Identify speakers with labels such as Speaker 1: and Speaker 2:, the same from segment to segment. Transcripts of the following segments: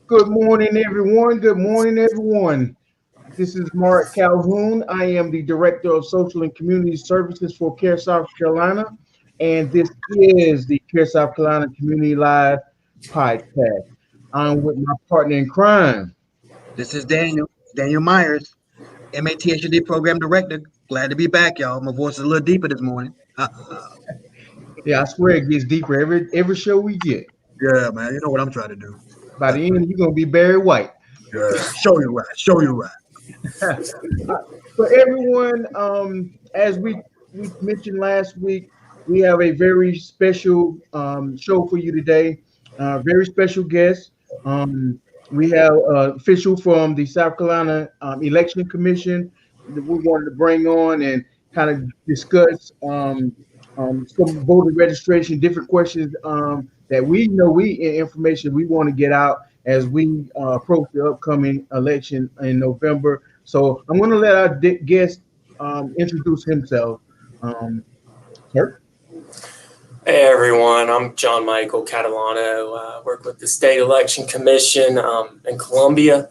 Speaker 1: Good morning, everyone. Good morning, everyone. This is Marek Calhoun. I am the Director of Social and Community Services for CareSouth Carolina, and this is the CareSouth Carolina Community Live podcast. I'm with my partner in crime.
Speaker 2: This is Daniel Myers, MATHD Program Director. Glad to be back, y'all. My voice is a little deeper this morning.
Speaker 1: Yeah, I swear it gets deeper every show we get.
Speaker 2: Yeah, man, you know what I'm trying to do.
Speaker 1: By the end, you're gonna be Barry White.
Speaker 2: Yeah, show you right.
Speaker 1: For everyone, as we mentioned last week, we have a very special show for you today. Very special guest. We have official from the South Carolina Election Commission that we wanted to bring on and kind of discuss some voter registration, different questions that we know information we want to get out as we approach the upcoming election in November. So I'm going to let our guest introduce himself. Um, Sir?
Speaker 3: Hey everyone, I'm John Michael Catalano. Work with the State Election Commission in Columbia.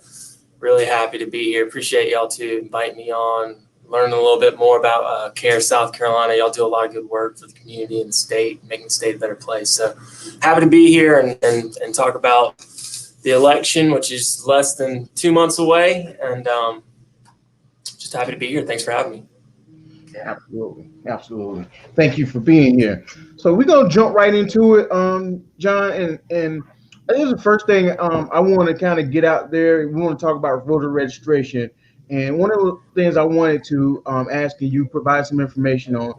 Speaker 3: Really happy to be here. Appreciate y'all to invite me on, learn a little bit more about CareSouth Carolina. Y'all do a lot of good work for the community and the state, making the state a better place. So happy to be here and talk about the election, which is less than 2 months away. And just happy to be here. Thanks for having me.
Speaker 1: Absolutely. Thank you for being here. So we're gonna jump right into it, John, and I think the first thing I want to kind of get out there. We want to talk about voter registration, and one of the things I wanted to ask you provide some information on.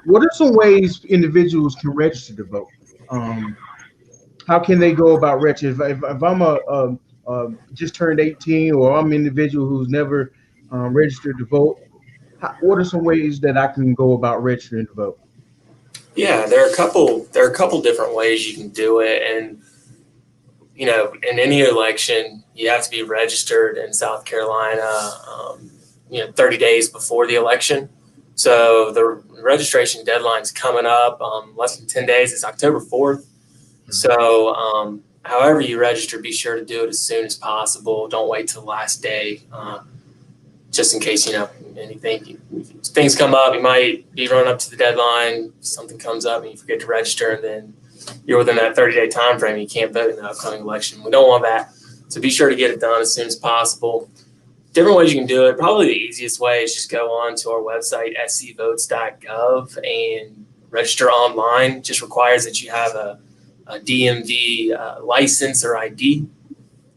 Speaker 1: What are some ways individuals can register to vote? How can they go about registering? If I'm a just turned 18, or I'm an individual who's never registered to vote, what are some ways that I can go about registering to vote?
Speaker 3: Yeah, there are a couple different ways you can do it, and in any election, you have to be registered in South Carolina, 30 days before the election. So the registration deadline's coming up, less than 10 days. It's October 4th. So however you register, be sure to do it as soon as possible. Don't wait till the last day, just in case, things come up. You might be running up to the deadline, something comes up and you forget to register, and then you're within that 30-day time frame. You can't vote in the upcoming election. We don't want that. So be sure to get it done as soon as possible. Different ways you can do it. Probably the easiest way is just go on to our website, scvotes.gov, and register online. It just requires that you have a DMV license or ID.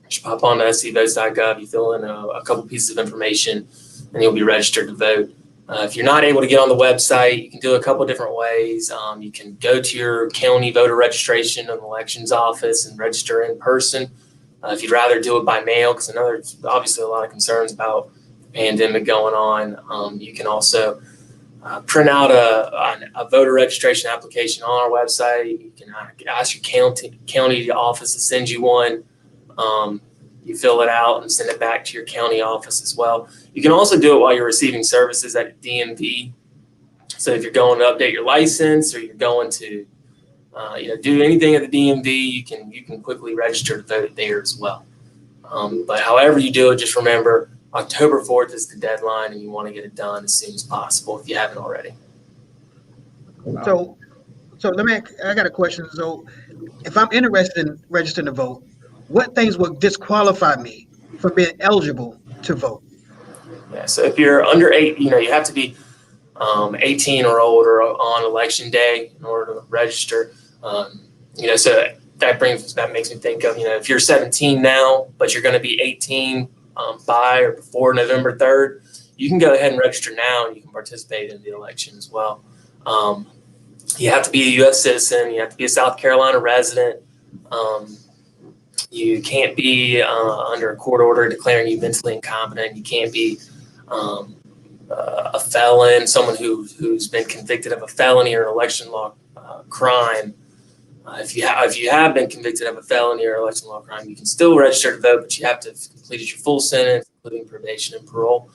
Speaker 3: Just pop on to scvotes.gov, you fill in a couple pieces of information, and you'll be registered to vote. If you're not able to get on the website, you can do a couple different ways. You can go to your county voter registration and elections office and register in person. If you'd rather do it by mail, because I know there's obviously a lot of concerns about the pandemic going on, you can also print out a voter registration application on our website. You can ask your county office to send you one. You fill it out and send it back to your county office as well. You can also do it while you're receiving services at DMV. So if you're going to update your license, or you're going to do anything at the DMV, you can quickly register to vote there as well. But however you do it, just remember October 4th is the deadline, and you want to get it done as soon as possible if you haven't already.
Speaker 2: So I got a question. So if I'm interested in registering to vote, what things will disqualify me from being eligible to vote?
Speaker 3: Yeah, so if you're under 8, you have to be 18 or older on election day in order to register. So that makes me think of, if you're 17 now, but you're going to be 18 by or before November 3rd, you can go ahead and register now, and you can participate in the election as well. You have to be a U.S. citizen. You have to be a South Carolina resident. You can't be under a court order declaring you mentally incompetent. You can't be a felon, someone who's been convicted of a felony or an election law crime. If you have been convicted of a felony or election law crime, you can still register to vote, but you have to have completed your full sentence, including probation and parole.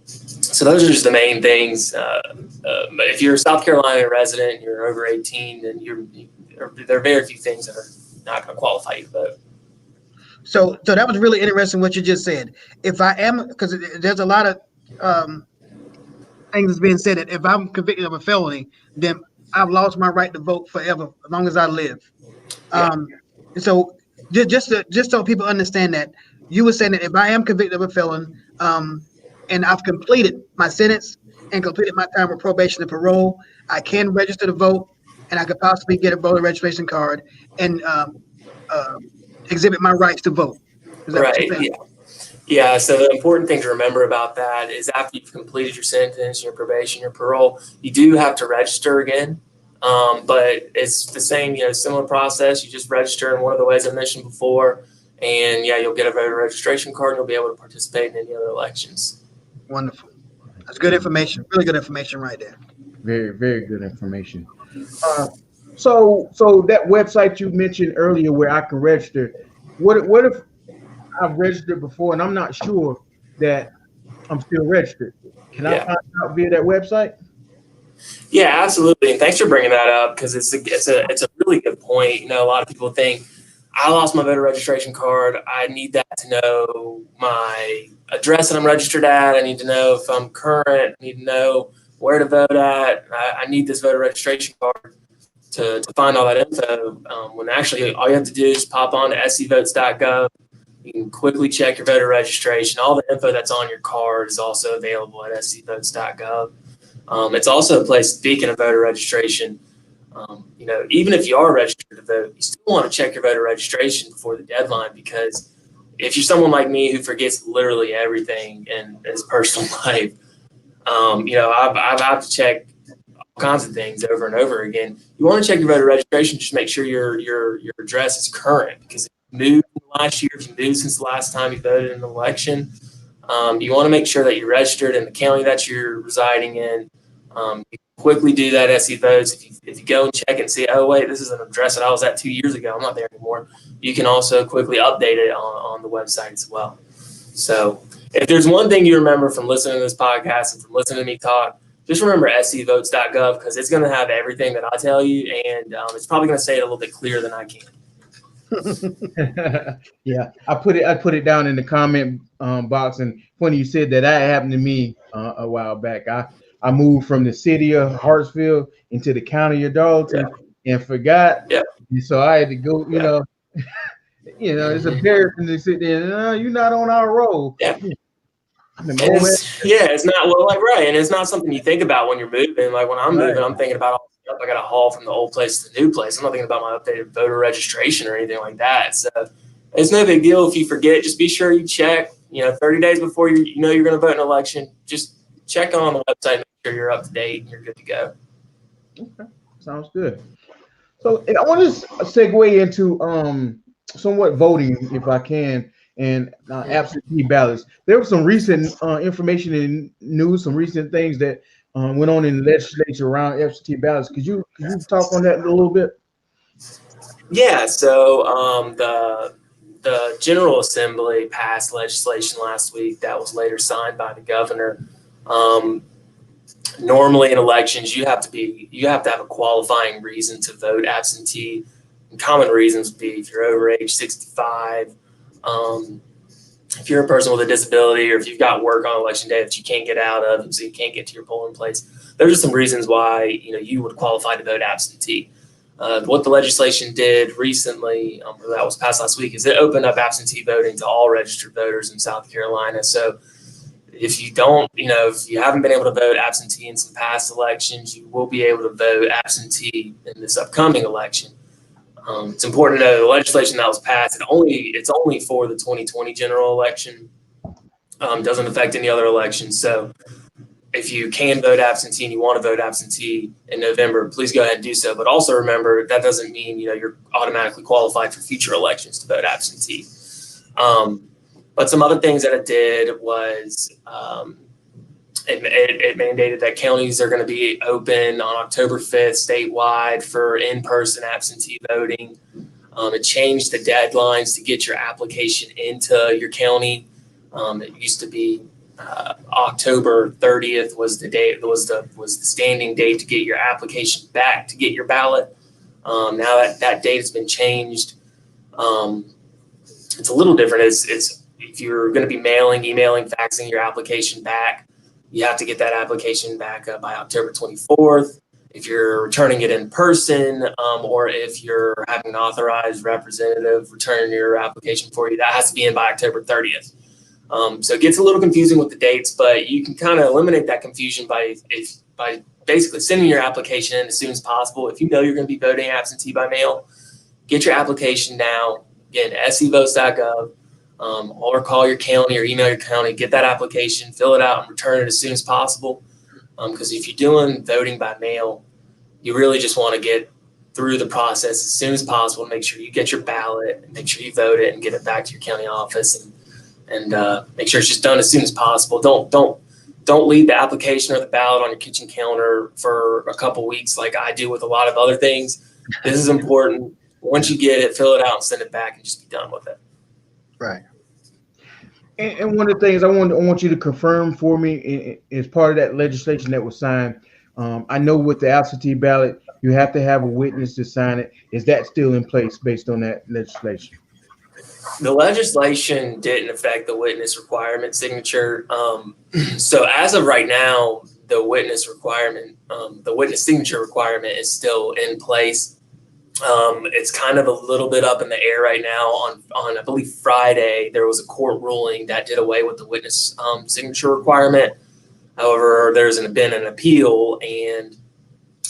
Speaker 3: So those are just the main things. But if you're a South Carolina resident and you're over 18, then there are very few things that are not going to qualify you to vote.
Speaker 2: So that was really interesting what you just said. If I am, because there's a lot of things that's being said that if I'm convicted of a felony, then I've lost my right to vote forever, as long as I live.
Speaker 3: Yeah.
Speaker 2: So just so people understand that, you were saying that if I am convicted of a felon, and I've completed my sentence and completed my time of probation and parole, I can register to vote, and I could possibly get a voter registration card and exhibit my rights to vote. Is that what you're
Speaker 3: Right.
Speaker 2: saying?
Speaker 3: Yeah. Yeah. So the important thing to remember about that is after you've completed your sentence, your probation, your parole, you do have to register again. But it's the same, similar process. You just register in one of the ways I mentioned before, and yeah, you'll get a voter registration card and you'll be able to participate in any other elections.
Speaker 2: Wonderful. That's good information. Really good information right there.
Speaker 1: Very, very good information. So that website you mentioned earlier where I can register, what if I've registered before and I'm not sure that I'm still registered? Can I
Speaker 3: Yeah.
Speaker 1: find out via that website?
Speaker 3: Yeah, absolutely. And thanks for bringing that up because it's a really good point. A lot of people think I lost my voter registration card. I need that to know my address that I'm registered at. I need to know if I'm current. I need to know where to vote at. I need this voter registration card to find all that info. When actually all you have to do is pop on to scvotes.gov. You can quickly check your voter registration. All the info that's on your card is also available at scvotes.gov. It's also a place, speaking of voter registration, even if you are registered to vote, you still want to check your voter registration before the deadline, because if you're someone like me who forgets literally everything in his personal life, I've had to check all kinds of things over and over again. You want to check your voter registration, just make sure your address is current, because if you moved last year, if you moved since the last time you voted in an election, you want to make sure that you're registered in the county that you're residing in. You quickly do that at SC Votes. If you go and check and see, oh, wait, this is an address that I was at 2 years ago, I'm not there anymore, you can also quickly update it on the website as well. So if there's one thing you remember from listening to this podcast and from listening to me talk, just remember scvotes.gov, because it's going to have everything that I tell you, and it's probably going to say it a little bit clearer than I can.
Speaker 1: Yeah, I put it down in the comment box, and funny you said that happened to me a while back. I moved from the city of Hartsville into the county of Darlington and forgot.
Speaker 3: Yeah.
Speaker 1: So I had to go, it's embarrassing to sit there and you're not on our roll.
Speaker 3: Yeah. It's not right, and it's not something you think about when you're moving. Like when I'm moving, I'm thinking about all the stuff I got to haul from the old place to the new place. I'm not thinking about my updated voter registration or anything like that. So it's no big deal if you forget. Just be sure you check. 30 days before you're going to vote in an election, just check on the website, make sure you're up to date and you're good to go.
Speaker 1: Okay, sounds good. So I want to segue into somewhat voting, if I can, and absentee ballots. There was some recent information in news, some recent things that went on in the legislature around absentee ballots. Could you talk on that a little bit?
Speaker 3: Yeah. So the General Assembly passed legislation last week that was later signed by the governor. Normally in elections, you have to have a qualifying reason to vote absentee. And common reasons would be if you're over age 65, if you're a person with a disability, or if you've got work on election day that you can't get out of, and so you can't get to your polling place. Those are some reasons why you would qualify to vote absentee. What the legislation did recently, that was passed last week, is it opened up absentee voting to all registered voters in South Carolina. So if you don't, if you haven't been able to vote absentee in some past elections, you will be able to vote absentee in this upcoming election. It's important to know the legislation that was passed, it's only for the 2020 general election. Doesn't affect any other elections. So if you can vote absentee and you want to vote absentee in November, please go ahead and do so. But also remember, that doesn't mean you're automatically qualified for future elections to vote absentee. But some other things that it did was it mandated that counties are going to be open on October 5th statewide for in-person absentee voting. It changed the deadlines to get your application into your county. It used to be October 30th was the standing date to get your application back to get your ballot. Now that date has been changed. It's a little different. It's if you're going to be mailing, emailing, faxing your application back, you have to get that application back by October 24th. If you're returning it in person, or if you're having an authorized representative return your application for you, that has to be in by October 30th. So it gets a little confusing with the dates, but you can kind of eliminate that confusion by basically sending your application in as soon as possible. If you know you're going to be voting absentee by mail, get your application now. Again, scvotes.gov, or call your county or email your county, get that application, fill it out, and return it as soon as possible. Because if you're doing voting by mail, you really just want to get through the process as soon as possible to make sure you get your ballot and make sure you vote it and get it back to your county office and make sure it's just done as soon as possible. Don't leave the application or the ballot on your kitchen counter for a couple weeks like I do with a lot of other things. This is important. Once you get it, fill it out and send it back and just be done with it.
Speaker 2: Right.
Speaker 1: And one of the things I want you to confirm for me is part of that legislation that was signed. I know with the absentee ballot, you have to have a witness to sign it. Is that still in place based on that legislation?
Speaker 3: The legislation didn't affect the witness requirement signature. So as of right now, the witness signature requirement is still in place. It's kind of a little bit up in the air right now. On I believe Friday, there was a court ruling that did away with the witness signature requirement. However, there's been an appeal, and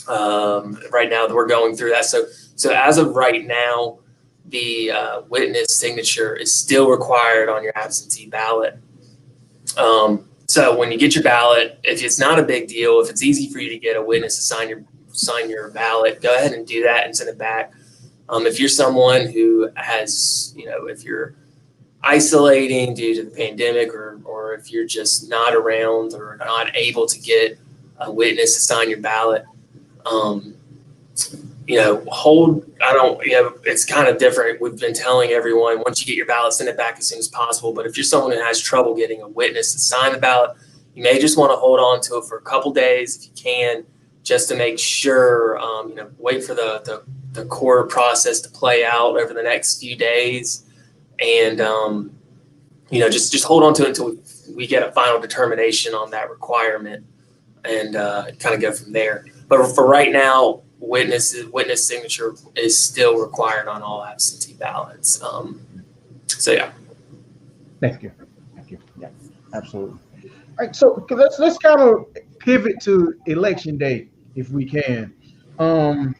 Speaker 3: right now we're going through that. So as of right now, the witness signature is still required on your absentee ballot. So when you get your ballot, if it's not a big deal, if it's easy for you to get a witness to sign your ballot, go ahead and do that and send it back. If you're someone who has, if you're isolating due to the pandemic, or if you're just not around or not able to get a witness to sign your ballot, it's kind of different. We've been telling everyone, once you get your ballot, send it back as soon as possible. But if you're someone who has trouble getting a witness to sign the ballot, you may just want to hold on to it for a couple days if you can, just to make sure, wait for the court process to play out over the next few days. And, just hold on to it until we get a final determination on that requirement and kind of go from there. But for right now, witness signature is still required on all absentee ballots. Yeah.
Speaker 1: Thank you. Yeah, absolutely. All right, so let's kind of pivot to election day if we can. I'm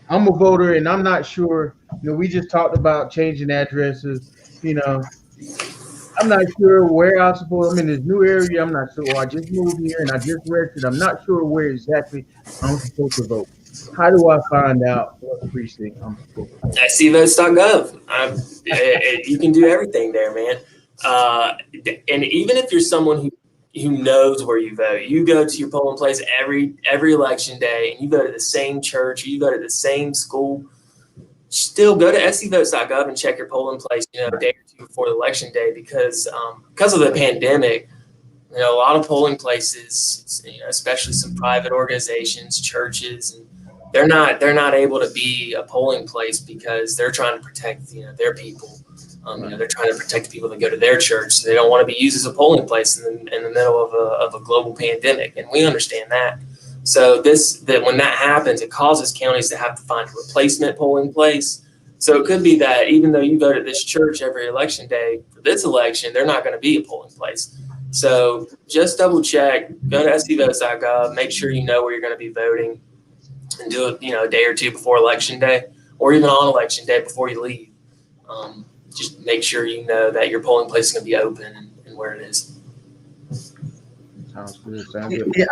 Speaker 1: a voter, and I'm not sure. We just talked about changing addresses. I'm not sure where I'm supposed. I'm in this new area. I'm not sure. I just moved here and I just registered. I'm not sure where exactly I'm supposed to vote. How do I find out what precinct I'm supposed to vote?
Speaker 3: scvotes.gov. You can do everything there, man. And even if you're someone who knows where you vote, you go to your polling place every election day, and you go to the same church, or you go to the same school, still go to scvotes.gov and check your polling place, a day or two before the election day, because of the pandemic, a lot of polling places, especially some private organizations, churches, and they're not able to be a polling place because they're trying to protect their people. They're trying to protect the people that go to their church. So they don't want to be used as a polling place in the middle of a global pandemic, and we understand that. So when that happens, it causes counties to have to find a replacement polling place. So it could be that even though you vote at this church every election day, for this election, they're not going to be a polling place. So just double check, go to scvotes.gov, make sure you know where you're going to be voting, and do it, a day or two before election day, or even on election day before you leave. Just make sure you know that your polling place is going to be open and where it is.
Speaker 1: Sounds good.
Speaker 2: Yeah,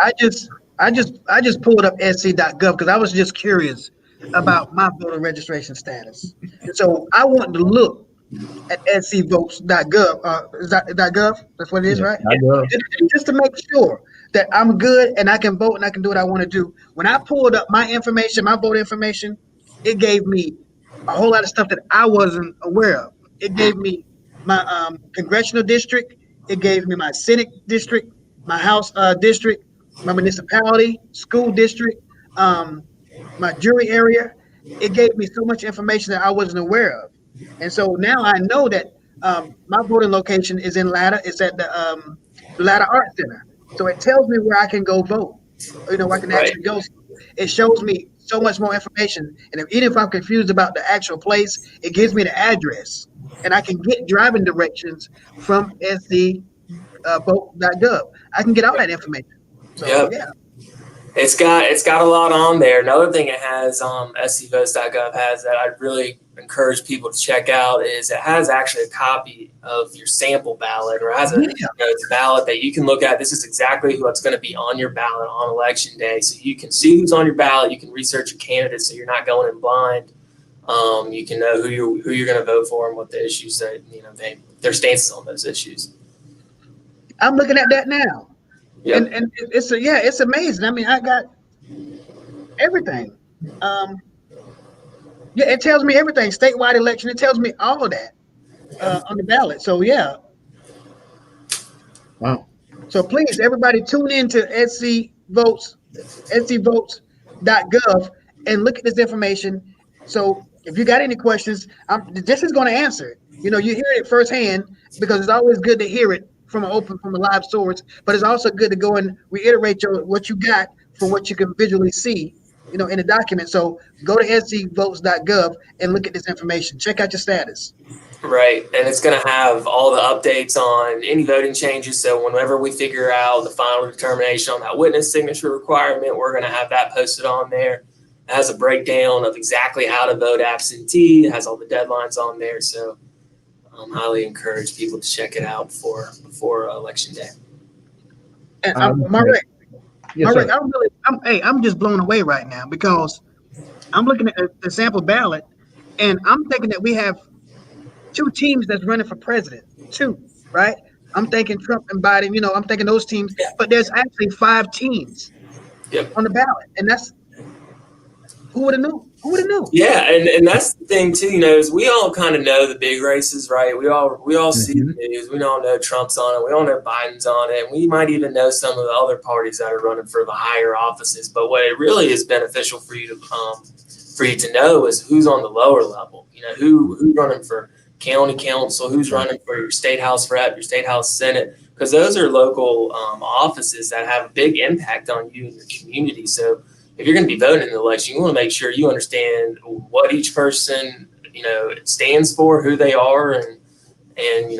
Speaker 2: I just pulled up sc.gov because I was just curious about my voter registration status. And so I wanted to look at scvotes.gov. Is that .gov? That's what it is, right? Just to make sure that I'm good and I can vote and I can do what I want to do. When I pulled up my information, my voter information, it gave me a whole lot of stuff that I wasn't aware of. It gave me my congressional district. It gave me my Senate district, my House district, my municipality, school district, my jury area. It gave me so much information that I wasn't aware of. And so now I know that my voting location is in Latta. It's at the Latta Art Center. So it tells me where I can go vote. I can
Speaker 3: Right.
Speaker 2: actually go. It shows me so much more information. And even if I'm confused about the actual place, it gives me the address. And I can get driving directions from sdvote.gov. I can get all that information. So,
Speaker 3: Yep.
Speaker 2: yeah.
Speaker 3: It's got a lot on there. Another thing it has, scvotes.gov has that I'd really encourage people to check out is it has actually a copy of your sample ballot, or has it's a ballot that you can look at. This is exactly what's going to be on your ballot on election day, so you can see who's on your ballot. You can research your candidates, so you're not going in blind. You can know who you're going to vote for and what the issues that their stances on those issues.
Speaker 2: I'm looking at that now.
Speaker 3: Yep.
Speaker 2: And it's amazing. I mean, I got everything. It tells me everything. Statewide election, it tells me all of that on the ballot. So yeah.
Speaker 1: Wow.
Speaker 2: So please, everybody, tune in to scvotes.gov and look at this information. So if you got any questions, this is going to answer it. You hear it firsthand, because it's always good to hear it from a live source. But it's also good to go and reiterate what you got from what you can visually see, in the document. So go to scvotes.gov and look at this information. Check out your status.
Speaker 3: Right, and it's going to have all the updates on any voting changes. So whenever we figure out the final determination on that witness signature requirement, we're going to have that posted on there. It has a breakdown of exactly how to vote absentee. It has all the deadlines on there. So I highly encourage people to check it out before election day.
Speaker 2: And Marek,
Speaker 1: Yes, sir.
Speaker 2: I'm just blown away right now, because I'm looking at the sample ballot, and I'm thinking that we have 2 teams that's running for president. 2, right? I'm thinking Trump and Biden. I'm thinking those teams, but there's actually 5 teams on the ballot, and that's who would have known? Who would have known?
Speaker 3: Yeah, and that's the thing too. Is we all kind of know the big races, right? We all see the news. We all know Trump's on it. We all know Biden's on it. And we might even know some of the other parties that are running for the higher offices. But what it really is beneficial for you to know is who's on the lower level. Who's running for county council, who's running for your state house rep, your state house senate, because those are local offices that have a big impact on you and your community. So if you're going to be voting in the election, you want to make sure you understand what each person stands for, who they are, and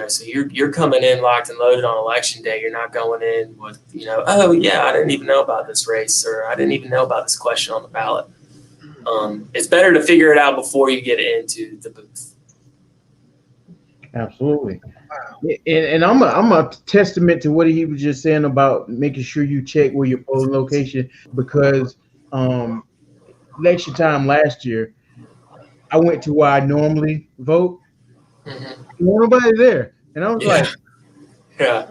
Speaker 3: so you're coming in locked and loaded on election day. You're not going in with oh yeah, I didn't even know about this race, or I didn't even know about this question on the ballot. It's better to figure it out before you get into the booth.
Speaker 1: Absolutely. And I'm a testament to what he was just saying about making sure you check where your polling location, because election time last year, I went to where I normally vote.
Speaker 3: Mm-hmm.
Speaker 1: Nobody there, and I was like,
Speaker 3: "Yeah,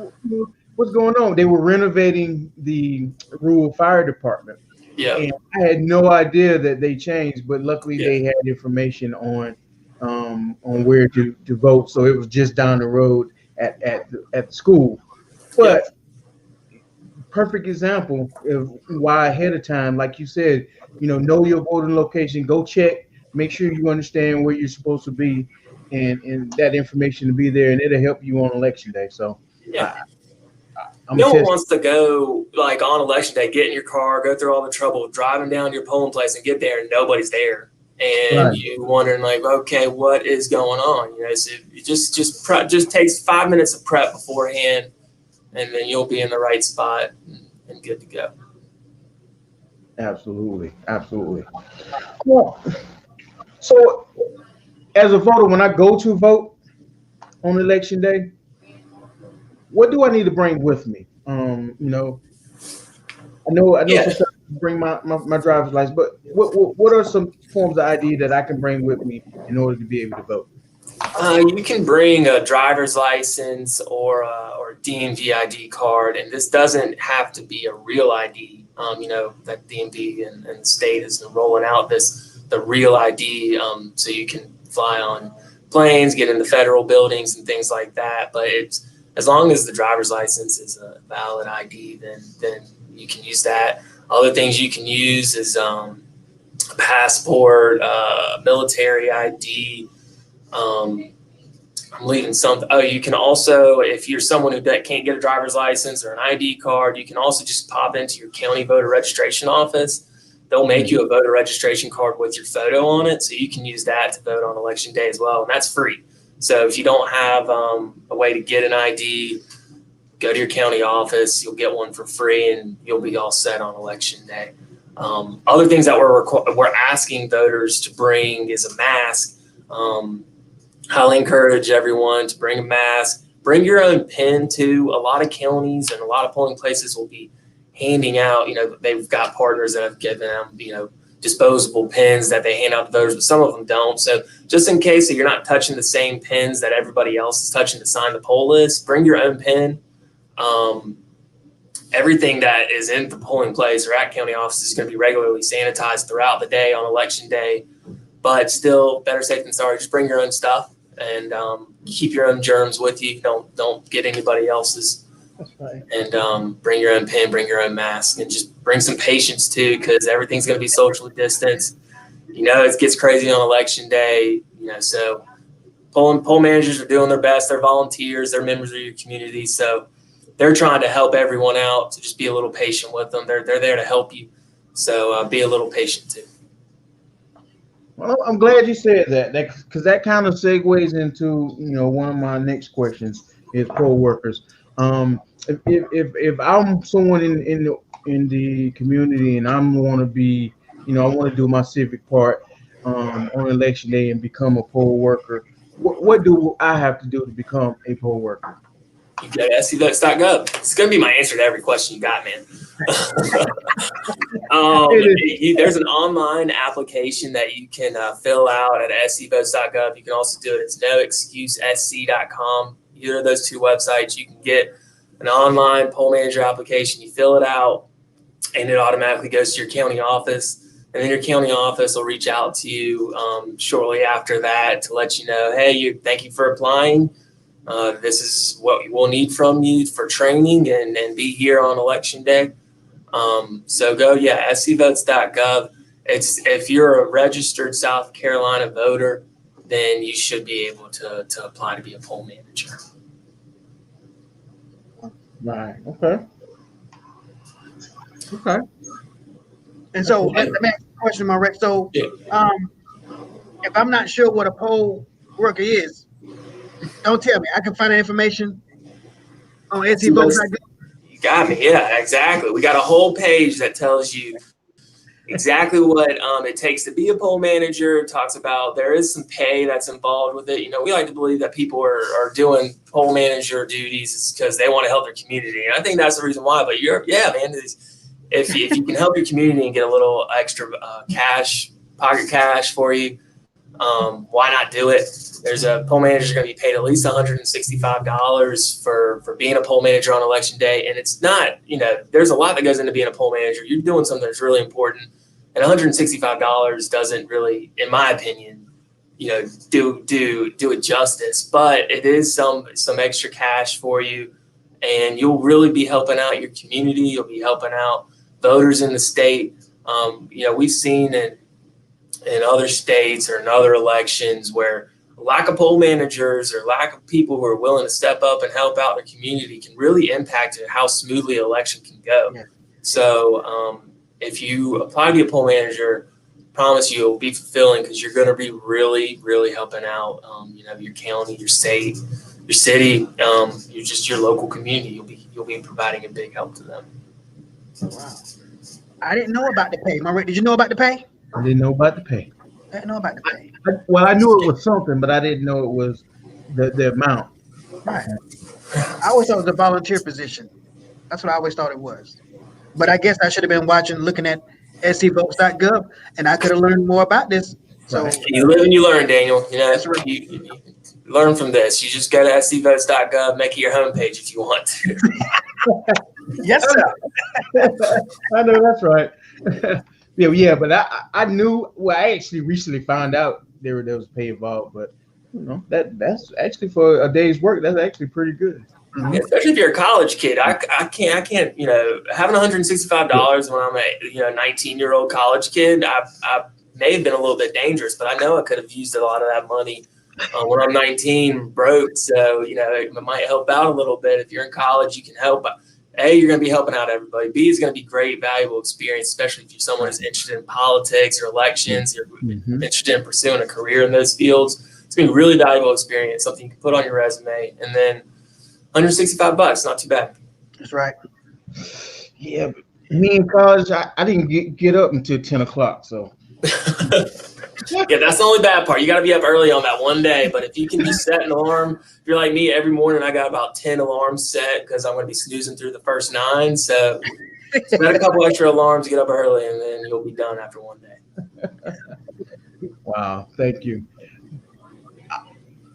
Speaker 1: what's going on?" They were renovating the rural fire department.
Speaker 3: Yeah,
Speaker 1: and I had no idea that they changed, but luckily they had information on where to vote, so it was just down the road at the school. But perfect example of why ahead of time, like you said, know your voting location, go check, make sure you understand where you're supposed to be, and that information to be there, and it'll help you on election day. So
Speaker 3: no one wants to go like on election day, get in your car, go through all the trouble of driving down to your polling place and get there and nobody's there. And you wondering like, okay, what is going on? So it just takes 5 minutes of prep beforehand, and then you'll be in the right spot and good to go.
Speaker 1: Absolutely. Well, so as a voter, when I go to vote on election day, what do I need to bring with me? I know sometimes I bring my driver's license, but what are some forms of ID that I can bring with me in order to be able to vote?
Speaker 3: You can bring a driver's license or DMV ID card, and this doesn't have to be a real ID. That DMV and the state has been rolling out the real ID, so you can fly on planes, get into federal buildings and things like that. But it's as long as the driver's license is a valid ID, then you can use that. Other things you can use is a passport, military ID, I'm leaving something. Oh, you can also, if you're someone who can't get a driver's license or an ID card, you can also just pop into your county voter registration office. They'll make you a voter registration card with your photo on it, so you can use that to vote on election day as well, and that's free. So if you don't have a way to get an ID, go to your county office. You'll get one for free, and you'll be all set on election day. Other things that we're asking voters to bring is a mask. Highly encourage everyone to bring a mask. Bring your own pen too. A lot of counties and a lot of polling places will be handing out, they've got partners that have given them, disposable pens that they hand out to voters, but some of them don't. So just in case that you're not touching the same pens that everybody else is touching to sign the poll list, bring your own pen. Everything that is in the polling place or at county offices is going to be regularly sanitized throughout the day on election day, but still better safe than sorry. Just bring your own stuff and keep your own germs with you. Don't get anybody else's.
Speaker 1: That's right.
Speaker 3: And bring your own pen, bring your own mask, and just bring some patience too, because everything's going to be socially distanced. It gets crazy on election day. So poll managers are doing their best. They're volunteers. They're members of your community. So they're trying to help everyone out. So just be a little patient with them. They're there to help you. So be a little patient too.
Speaker 1: Well, I'm glad you said that because that kind of segues into one of my next questions is poll workers. If I'm someone in the community and I want to be, I want to do my civic part on election day and become a poll worker, what do I have to do to become a poll worker?
Speaker 3: You go to scvotes.gov. It's going to be my answer to every question you got, man. There's an online application that you can fill out at scvotes.gov. You can also do it. It's noexcusesc.com. Either of those two websites, you can get an online poll manager application. You fill it out, and it automatically goes to your county office. And then your county office will reach out to you shortly after that to let you know, hey, thank you for applying. This is what we'll need from you for training and be here on election day. So go, scvotes.gov. If you're a registered South Carolina voter, then you should be able to apply to be a poll manager.
Speaker 1: Right. Okay.
Speaker 2: And so let me ask you a question, Marek. So if I'm not sure what a poll worker is, don't tell me. I can find that information on scvotes.gov.
Speaker 3: You got me. Yeah, exactly. We got a whole page that tells you exactly what it takes to be a poll manager. It talks about there is some pay that's involved with it. We like to believe that people are doing poll manager duties because they want to help their community. And I think that's the reason why. But man, if you can help your community and get a little extra pocket cash for you, why not do it? There's a poll manager going to be paid at least $165 for being a poll manager on election day. And it's not, there's a lot that goes into being a poll manager. You're doing something that's really important. And $165 doesn't really, in my opinion, do it justice. But it is some extra cash for you. And you'll really be helping out your community. You'll be helping out voters in the state. We've seen in other states or in other elections where lack of poll managers or lack of people who are willing to step up and help out their community can really impact how smoothly an election can go. Yeah. So if you apply to be a poll manager, promise you it will be fulfilling because you're going to be really, really helping out, your county, your state, your city, your local community. You'll be providing a big help to them.
Speaker 2: Wow. I didn't know about the pay. Marek, did you know about the pay?
Speaker 1: I didn't know about the pay.
Speaker 2: I didn't know about the pay.
Speaker 1: I knew it was something, but I didn't know it was the amount.
Speaker 2: Right. I always thought it was a volunteer position. That's what I always thought it was. But I guess I should have been looking at scvotes.gov, and I could have learned more about this. So
Speaker 3: you live and you learn, Daniel.
Speaker 2: That's right.
Speaker 3: You learn from this. You just go to scvotes.gov, make it your homepage if you want to.
Speaker 2: Yes, sir.
Speaker 1: I know that's right. Yeah, but I knew. Well, I actually recently found out there was pay involved, but that's actually for a day's work. That's actually pretty good.
Speaker 3: Mm-hmm. Yeah, especially if you're a college kid. I can't. Having $165 when I'm a 19-year-old college kid, I may have been a little bit dangerous, but I know I could have used a lot of that money When I'm 19, broke, so it might help out a little bit. If you're in college, you can help. A, you're going to be helping out everybody. B, is going to be great, valuable experience, especially if you're someone who's interested in politics or elections, you're interested in pursuing a career in those fields. It's going to be a really valuable experience, something you can put on your resume. And then $165, not too bad.
Speaker 2: That's right.
Speaker 1: Yeah, but me in college, I didn't get up until 10 o'clock. So
Speaker 3: yeah, that's the only bad part. You got to be up early on that one day. But if you can just set an alarm, if you're like me, every morning I got about 10 alarms set because I'm going to be snoozing through the first 9. So set a couple extra alarms, get up early, and then you'll be done after one day.
Speaker 1: Wow, thank you.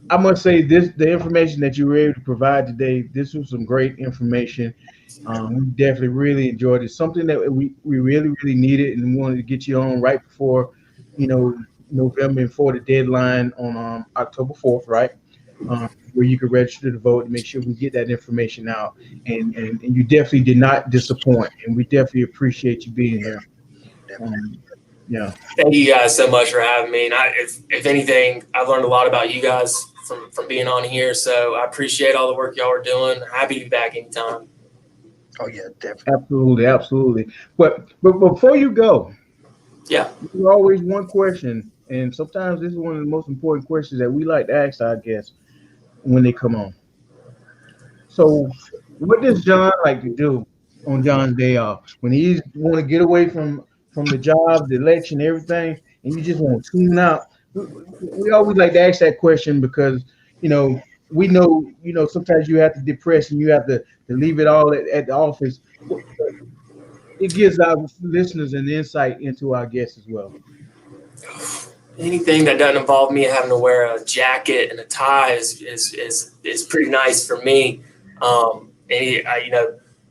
Speaker 1: I must say the information that you were able to provide today, this was some great information. We definitely really enjoyed it. Something that we really, really needed and wanted to get you on right before, November and for the deadline on October 4th, right? Where you could register to vote and make sure we get that information out. And you definitely did not disappoint. And we definitely appreciate you being here. Yeah.
Speaker 3: Thank you guys so much for having me. And if anything, I've learned a lot about you guys from being on here. So I appreciate all the work y'all are doing. Happy to be back anytime.
Speaker 2: Oh yeah, definitely.
Speaker 1: Absolutely. But before you go,
Speaker 3: yeah,
Speaker 1: there's always one question, and sometimes this is one of the most important questions that we like to ask our guests when they come on. So, what does John like to do on John's day off when he want to get away from the job, the election, everything, and you just want to tune out? We always like to ask that question because we know sometimes you have to depress and you have to leave it all at the office. It gives our listeners an insight into our guests as well.
Speaker 3: Anything that doesn't involve me having to wear a jacket and a tie is pretty nice for me. I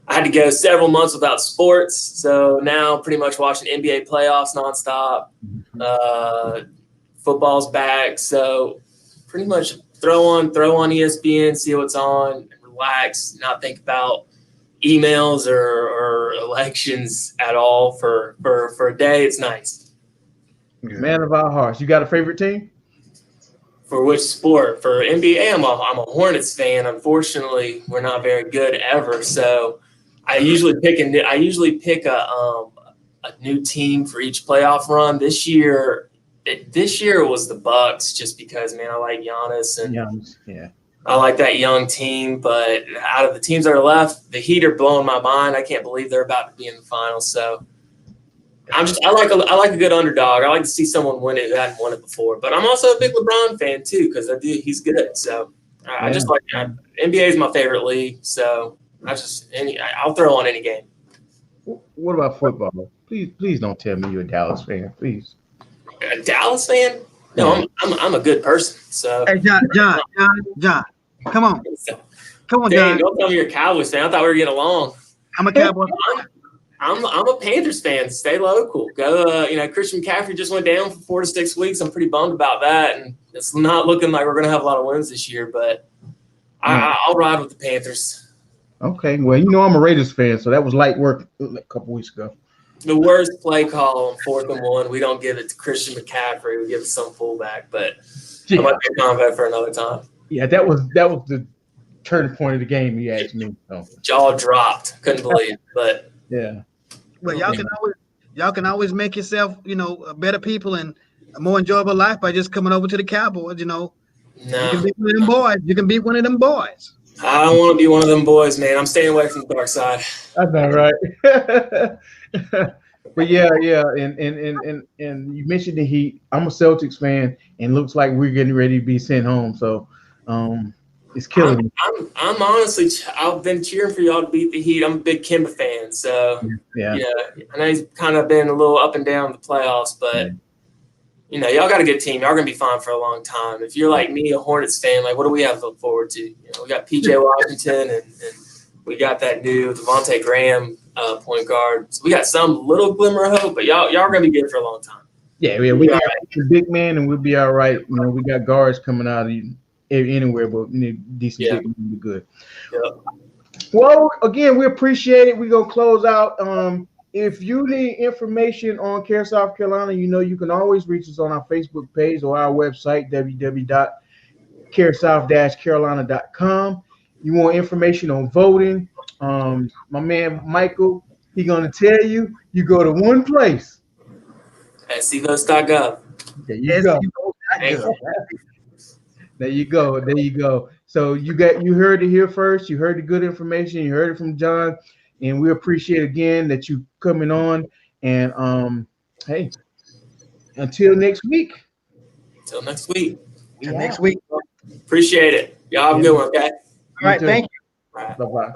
Speaker 3: had to go several months without sports, so now pretty much watching NBA playoffs nonstop. Football's back, so pretty much throw on ESPN, see what's on, relax, not think about emails or elections at all for a day. It's nice.
Speaker 1: Man of our hearts. You got a favorite team?
Speaker 3: For which sport? For NBA, I'm a Hornets fan. Unfortunately, we're not very good ever. So I usually pick a new team for each playoff run. This year it was the Bucks, just because, man, I like Giannis and
Speaker 1: yeah.
Speaker 3: I like that young team. But out of the teams that are left, the Heat are blowing my mind. I can't believe they're about to be in the finals. So I like a good underdog. I like to see someone win it who hadn't won it before. But I'm also a big LeBron fan too, because he's good. So I just like NBA is my favorite league. So I'll throw on any game.
Speaker 1: What about football? Please don't tell me you're a Dallas fan, please.
Speaker 3: A Dallas fan? No, yeah. I'm a good person. So
Speaker 2: hey, John, come on, John.
Speaker 3: Don't tell me you're a Cowboys fan. I thought we were getting along.
Speaker 2: I'm a Cowboys.
Speaker 3: I'm a Panthers fan. Stay local. Go. Christian McCaffrey just went down for 4 to 6 weeks. I'm pretty bummed about that, and it's not looking like we're going to have a lot of wins this year. But I'll ride with the Panthers.
Speaker 1: Okay. Well, I'm a Raiders fan, so that was light work a couple weeks ago.
Speaker 3: The worst play call on 4th and 1. We don't give it to Christian McCaffrey. We give it to some fullback. But I might be a combat for another time.
Speaker 1: Yeah, that was the turning point of the game. You asked me. So.
Speaker 3: Jaw dropped. Couldn't believe it. But
Speaker 1: yeah.
Speaker 2: Well, y'all can always make yourself, better people and a more enjoyable life by just coming over to the Cowboys.
Speaker 3: No.
Speaker 2: You can be one of them boys. You can be one of them boys.
Speaker 3: I don't want to be one of them boys, man. I'm staying away from the dark side.
Speaker 1: That's not right. But yeah, and you mentioned the Heat. I'm a Celtics fan, and looks like we're getting ready to be sent home. So, it's killing me.
Speaker 3: I'm honestly, I've been cheering for y'all to beat the Heat. I'm a big Kemba fan, so yeah. I know he's kind of been a little up and down in the playoffs, but y'all got a good team. Y'all are gonna be fine for a long time. If you're like me, a Hornets fan, like what do we have to look forward to? We got PJ Washington and we got that new Devontae Graham point guard. So we got some little glimmer of hope, but y'all are gonna be good for a long time.
Speaker 1: Yeah, we got a big man, and we'll be all right. We got guards coming out of anywhere, but decent big man will be good. Yeah. Well, again, we appreciate it. We're gonna close out. If you need information on CareSouth Carolina, you can always reach us on our Facebook page or our website, www.caresouth.com. caresouth-carolina.com. You want information on voting? My man Michael, he gonna tell you. You go to one place.
Speaker 3: At cvos.gov.
Speaker 1: There you go.
Speaker 3: Thank you.
Speaker 1: There you go. There you go. So you heard it here first. You heard the good information. You heard it from John, and we appreciate again that you coming on. And hey, until next week.
Speaker 3: Until next week.
Speaker 2: Next week.
Speaker 3: Appreciate it. Y'all have a good one. Okay.
Speaker 2: All right. Thank you.
Speaker 3: All right.
Speaker 1: Bye bye.